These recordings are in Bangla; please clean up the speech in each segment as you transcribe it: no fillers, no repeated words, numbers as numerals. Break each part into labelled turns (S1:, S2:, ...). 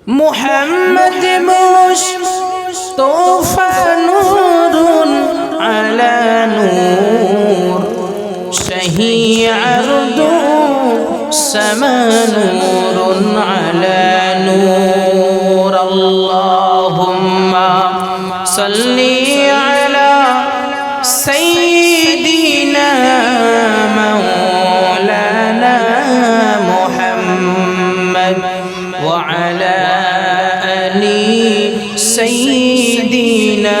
S1: محمد مصطفى نور على نور شهي عرض سما نور على نور اللهم صل على سيدنا مولانا محمد وعلى آل سيدنا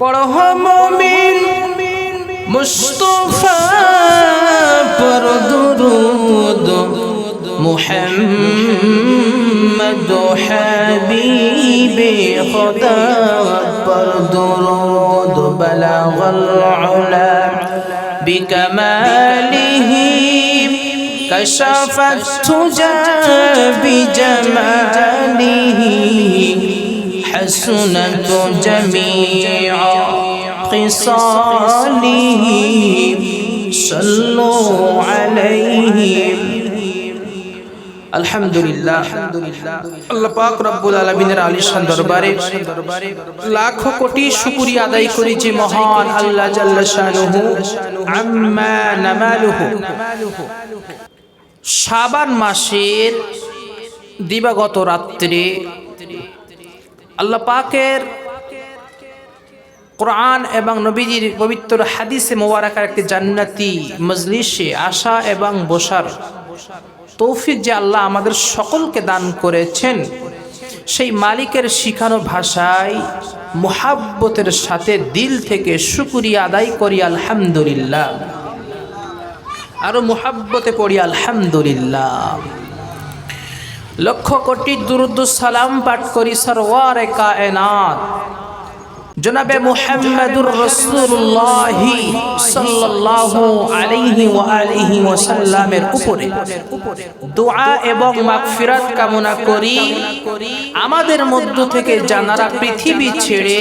S1: পড়হ মুমিন মুস্তাফা পর দুরূদ মুহাম্মদ হাবিবে খুদা পর দুরূদ বালাগাল উলা বিকামালিহি كشفت تجا بجماله حسنت جميع خصاله صلوا عليه আলহামদুলিল্লাহ আল্লাহ পাক রব্বুল আলামিনের আলিশান দরবারে লাখো কোটি শুকরিয়া আদায় করি যে মহান আল্লাহ জাল্লা শানুহু আম্মা নামালুহু শাবান মাসের দিবাগত রাত্রে আল্লাহ পাকের কোরআন এবং নবীজির পবিত্র হাদিসে মোবারকার একটি জান্নাতি মজলিসে আসা এবং বসার তৌফিক যে আল্লাহ আমাদের সকলকে দান করেছেন, সেই মালিকের শিখানো ভাষায় মুহাব্বতের সাথে দিল থেকে শুকরিয়া আদায় করি আলহামদুলিল্লাহ। আরো মুহাব্বতে পড়ি আলহামদুলিল্লাহ। লক্ষ কোটি দুরূদ সালাম পাঠ করি সরওয়ারে কায়নাত জনাবে মুহাম্মদুর রাসূলুল্লাহ সাল্লাল্লাহু আলাইহি ওয়া আলিহি ওয়াসাল্লামের উপরে দোয়া এবং মাগফিরাত কামনা করি। আমাদের মধ্য থেকে যারা পৃথিবী ছেড়ে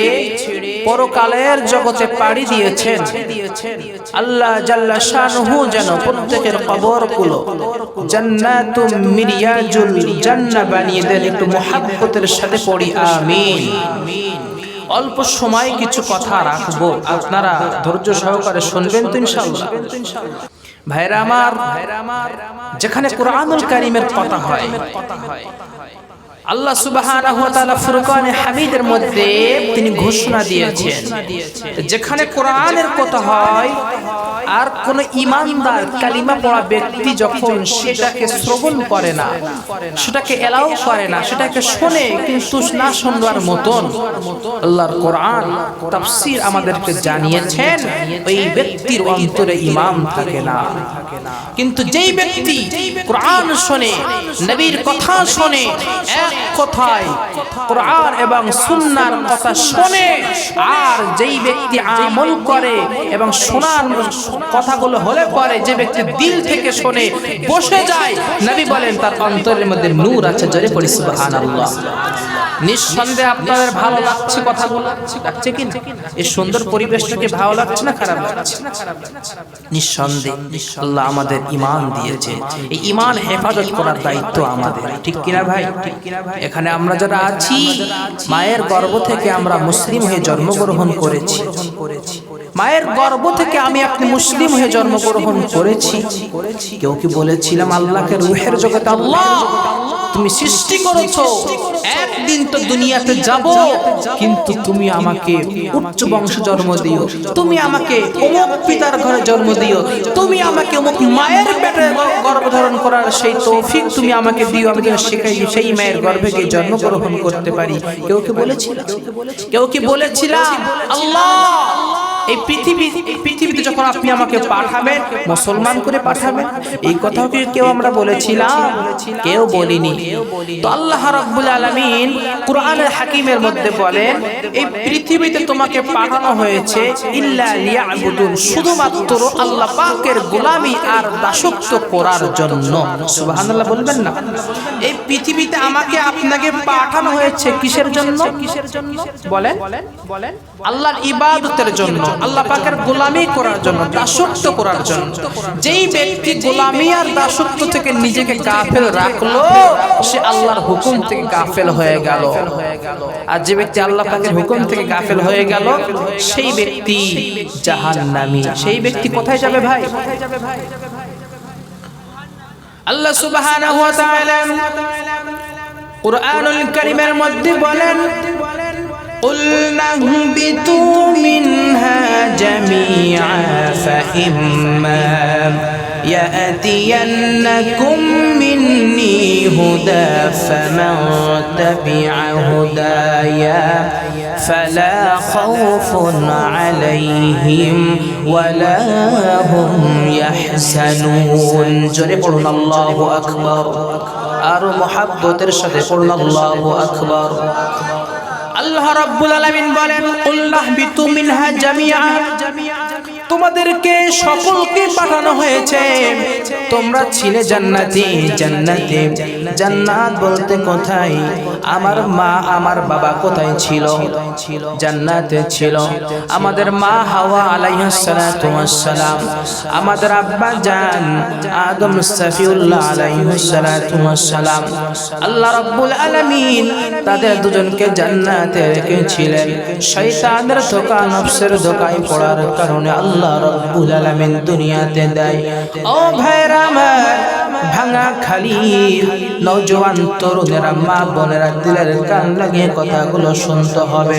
S1: পরকালের জগতে পাড়ি দিয়েছেন, আল্লাহ জাল্লা শানুহু যেন প্রত্যেকের কবরগুলো জান্নাতুম মিরিয়াজুল জান্নাহ বানিয়ে দেন। একটু মুহাব্বতের সাথে পড়ি আমিন। অল্প সময় কিছু কথা রাখবো, আপনারা ধৈর্য সহকারে শুনবেন তো ইনশাআল্লাহ। ভাইরা আমার, যেখানে কোরআনুল কারীমের কথা হয়, আল্লাহ সুবহানাহু ওয়া তাআলা ফুরকানে হামিদের মধ্যে তিনি ঘোষণা দিয়েছেন, যেখানে কোরআনের কথা হয় আর কোন ঈমানদার কালিমা পড়া ব্যক্তি যখন সেটাকে শ্রবণ করে না, সেটাকে এলাও করে না, সেটাকে শোনে কিন্তু না শুনবার মতন আল্লাহর কোরআন তাফসীর আমাদেরকে জানিয়েছেন, ওই ব্যক্তির অন্তরে ঈমান থাকে না। কিন্তু যেই ব্যক্তি কোরআন শোনে, নবীর কথা শোনে, এক কথায় কোরআন এবং সুন্নাহর কথা শোনে, আর যেই ব্যক্তি আমল করে এবং শোনার কথাগুলো হলে পরে যে ব্যক্তি দিল থেকে শোনে বসে যায়, নবী বলেন তার অন্তরের মধ্যে নূর আছে। জোরে পড়ি সুবহানাল্লাহ। নিঃসন্দেহে আপনাদের ভালো লাগছে কথাগুলো, লাগছে কি না? এই সুন্দর পরিবেশটাকে ভালো লাগছে না খারাপ লাগছে? নিঃসন্দেহে আল্লাহ আমাদের ঈমান দিয়েছে, এই ঈমান হেফাজত করার দায়িত্ব আমাদের, ঠিক কিনা ভাই? এখানে আমরা যারা আছি, মায়ের গর্ভ থেকে আমরা মুসলিম হয়ে জন্মগ্রহণ করেছি, মায়ের গর্ভ থেকে আমি আপনি মুসলিম হয়ে জন্মগ্রহণ করেছি। কেউ কি বলেছিলাম আল্লাহকে রূহের জগতে, আল্লাহ তুমি সৃষ্টি করেছো, একদিন তো দুনিয়াতে যাব, কিন্তু তুমি আমাকে উচ্চ বংশ জন্ম দিও, তুমি আমাকে অমুক পিতার ঘরে জন্ম দিও, তুমি আমাকে অমুক মায়ের পেটে গর্ভধারণ করার সেই তৌফিক তুমি আমাকে দিও, আমি যেন সেই মায়ের গর্ভে গিয়ে জন্মগ্রহণ করতে পারি। কেউ কি বলেছিলাম? কেউ কি বলেছিলাম আল্লাহ এই পৃথিবীতে যখন আপনি আমাকে পাঠাবেন মুসলমান করে পাঠাবেন? এই কথাও কি কেউ আমরা বলেছিলাম? কেউ বলিনি। তো আল্লাহ রাব্বুল আলামিন কুরআনুল হাকিমের মধ্যে বলেন, এই পৃথিবীতে তোমাকে পাঠানো হয়েছে ইল্লা লিয়াবুদুন, শুধুমাত্র আল্লাহ পাকের গোলামি আর দাসত্ব করার জন্য। সুবহানাল্লাহ বলবেন না? এই পৃথিবীতে আমাকে আপনাকে পাঠানো হয়েছে কিসের জন্য? বলেন, আল্লাহর ইবাদতের জন্য। আল্লাহ পাকের গোলামি করার জন্য, দাসত্ব করার জন্য। যেই ব্যক্তি গোলামি আর দাসত্ব থেকে নিজেকে গাফেল রাখলো, সে আল্লাহর হুকুম থেকে গাফেল হয়ে গেল। আর যে ব্যক্তি আল্লাহ পাকের হুকুম থেকে গাফেল হয়ে গেল, সেই ব্যক্তি জাহান্নামী। সেই ব্যক্তি কোথায় যাবে ভাই? আল্লাহ সুবহানাহু ওয়া তাআলা কুরআনুল কারীমের মধ্যে বলেন, قُلْنَا اهْبِطُوا مِنْهَا جَمِيعًا فَإِمَّا يَأْتِيَنَّكُم مِّنِّي هُدًى فَمَن تَبِعَ هُدَايَ فَلَا خَوْفٌ عَلَيْهِمْ وَلَا هُمْ يَحْزَنُونَ। জোরে পড়ুন আল্লাহু আকবার। আর মুহাব্বতের সাথে পড়ুন আল্লাহু আকবার। আল্লাহ রাব্বুল আলামিন বলেন, কুল্লাহ বিতু মিনহা জামিআ, তোমাদেরকে সকলকে পাঠানো হয়েছে। তোমরা ছিলে জান্নাতি, জান্নাতে। জান্নাত বলতে কোথায়? আমার মা আমার বাবা কোথায় ছিল? জান্নাতে ছিল। আমাদের মা হাওয়া আলাইহিস সালাতু ওয়াস সালাম, আমাদের আব্বা জান আদম সফিউল্লাহ আলাইহিস সালাতু ওয়াস সালাম, আল্লাহ রাব্বুল আলামিন তাদের দুজনকে জান্নাতে রেখেছিলেন। শয়তানের ধোঁকা, নফসের ধোঁকায় পড়ার কারণে আল্লাহ রাব্বুল আলামিন দুনিয়াতে দেয়। ও ভাইরা আমার, ভাঙা খালি নওজোয়ান তরুণেরা, মা বোনেরা, দিলের কান লাগিয়ে কথাগুলো শুনতে হবে।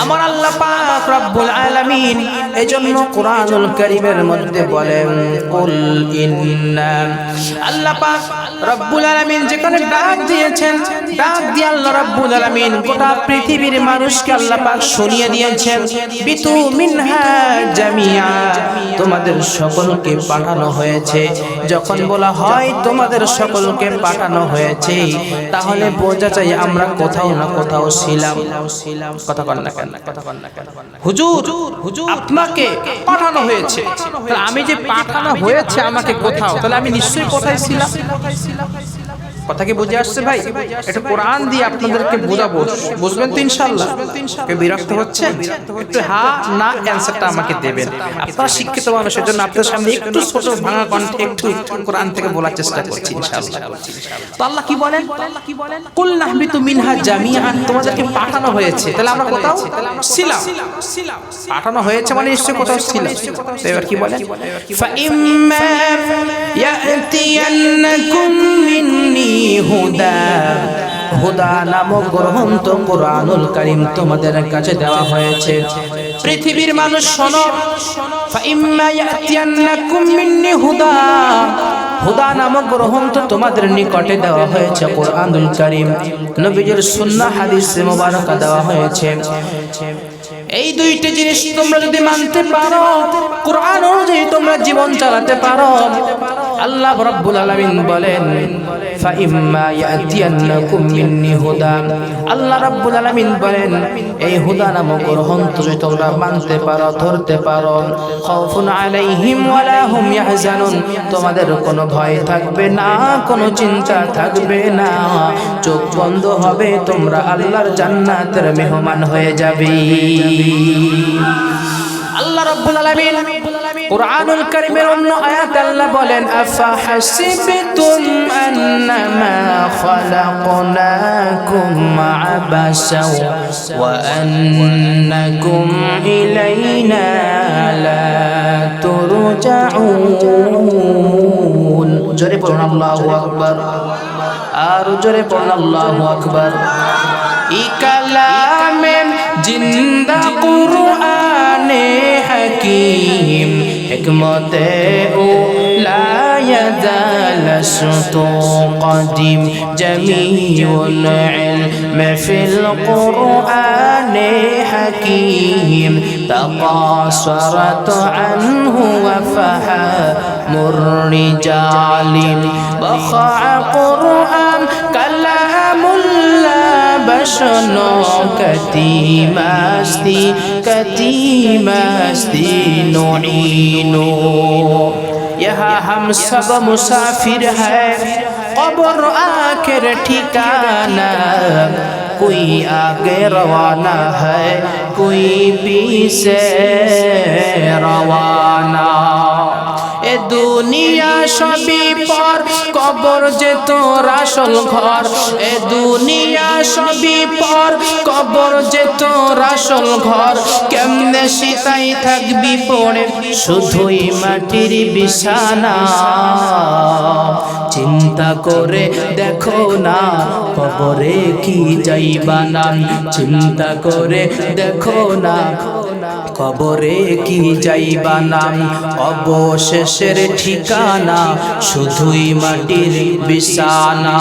S1: আমার আল্লাহ পাক রব্বুল আলামিন এজন্য কুরআনুল কারীমের মধ্যে বলেন, কুল ইন্না, আল্লাহ পাক রব্বুল আলামিন যেখানে ডাক দিয়েছেন, ডাক দিয়ে আল্লাহ রব্বুল আলামিন গোটা পৃথিবীর মানুষকে আল্লাহ পাক শুনিয়ে দিয়েছেন, বিতু মিনহা জামিআ, তোমাদের সকলকে পাঠানো হয়েছে। যখন বলা হয় তোমাদের সকলকে পাঠানো হয়েছে, তাহলে বোঝা যায় আমরা কোথাও না কোথাও ছিলাম। কথা বল না কেন? হুজুর, আপনাকে পাঠানো হয়েছে, তাহলে আমি যে পাঠানো হয়েছে আমাকে কোথাও, তাহলে আমি নিশ্চয়ই কোথায় ছিলাম। কথা কি বুঝে আসছে ভাই? এটা কোরআন দিয়ে আপনাদেরকে বোঝাবো, বুঝবেন তো ইনশাআল্লাহ। কেউ বিরক্ত হচ্ছে? একটু হ্যাঁ না অ্যানসারটা আমাকে দেবেন। আপনারা শিক্ষিত মানুষ, এজন্য আপনাদের সামনে একটু ছোট ভাঙা কণ্ঠে একটু কোরআন থেকে বলার চেষ্টা করছি ইনশাআল্লাহ। তো আল্লাহ কি বলেন? কুল নাহবিতু মিনহা জামিআন, তোমাদেরকে পাঠানো হয়েছে, তাহলে আমরা কোথাও ছিলাম। পাঠানো হয়েছে মানে নিশ্চয়ই কোথাও ছিলাম। তো এবার কি বলেন? ফাইম্মা ইয়াতিয়ান্নাকুম মিন্নি হুদা, হুদা নামক গ্রন্থ কুরআনুল কারীম তোমাদের কাছে দেওয়া হয়েছে। পৃথিবীর মানুষ শোনো, ফাইম্মা ইয়াতিয়ান্নাকুম মিন্নি হুদা, হুদা নামক গ্রন্থ তোমাদের নিকটে দেওয়া হয়েছে কুরআনুল কারীম, নবীজির সুন্নাহ হাদিসে মুবারাকা দেওয়া হয়েছে। এই দুইটি জিনিস তোমরা যদি মানতে পারো, কুরআন অনুযায়ী তোমরা জীবন চালাতে পারো, আল্লাহ রাব্বুল আলামিন বলেন, ফাইম্মা ইয়াতিয়ান্নাকুম মিন্নি হুদা, আল্লাহ রাব্বুল আলামিন বলেন এই হুদা নামক গ্রন্থ যদি তোমরা মানতে পারো, ধরতে পারো, খাউফুন আলাইহিম ওয়ালা হুম ইয়াহজানুন, তোমাদের কোনো ভয় থাকবে না, কোনো চিন্তা থাকবে না, চোখ বন্ধ হবে, তোমরা আল্লাহর জান্নাতের মেহমান হয়ে যাবে। আল্লাহ রাব্বুল আলামিন কুরআনুল কারীমের অন্য আয়াতে আল্লাহ বলেন, আফা হাসিবতুম আন্নামা খালাকনাকুম আবাসা ওয়া আন্নাকুম ইলাইনা লা তুরজাউন। জোরে পড়ুন আল্লাহু আকবার, আর জোরে পড়ুন আল্লাহু আকবার। ই কালামে জিন্দা কুরআনে হাকিম, হিকমতে ও লা ইয়াজাল সুতু কদিম, জামিউল ইলম ফিল কুরআনে হাকিম, তাকাসারাত আনহু ওয়া ফাহামুর রিজালিম, বাখা কুরআন কালামুল্লাহ বশনো কতিমাস্তি কতিমাস্তি নুঈনু। यहाँ हम सब मुसाफिर है, कब्र आखिर ठिकाना, कोई आगे रवाना है, कोई पीछे रवाना। এ দুনিয়া সবই পর, কবর যে তোর আসল ঘর। এ দুনিয়া সবই পর, কবর যে তোর আসল ঘর। কেমনে সীতাই থাকবি পড়ে শুধুই মাটির বিছানা। চিন্তা করে দেখো না কবরে কি যাইবা না। চিন্তা করে দেখো না কবরে কি যাইবা না। অবশেষের ঠিকানা শুধুই মাটির বিছানা।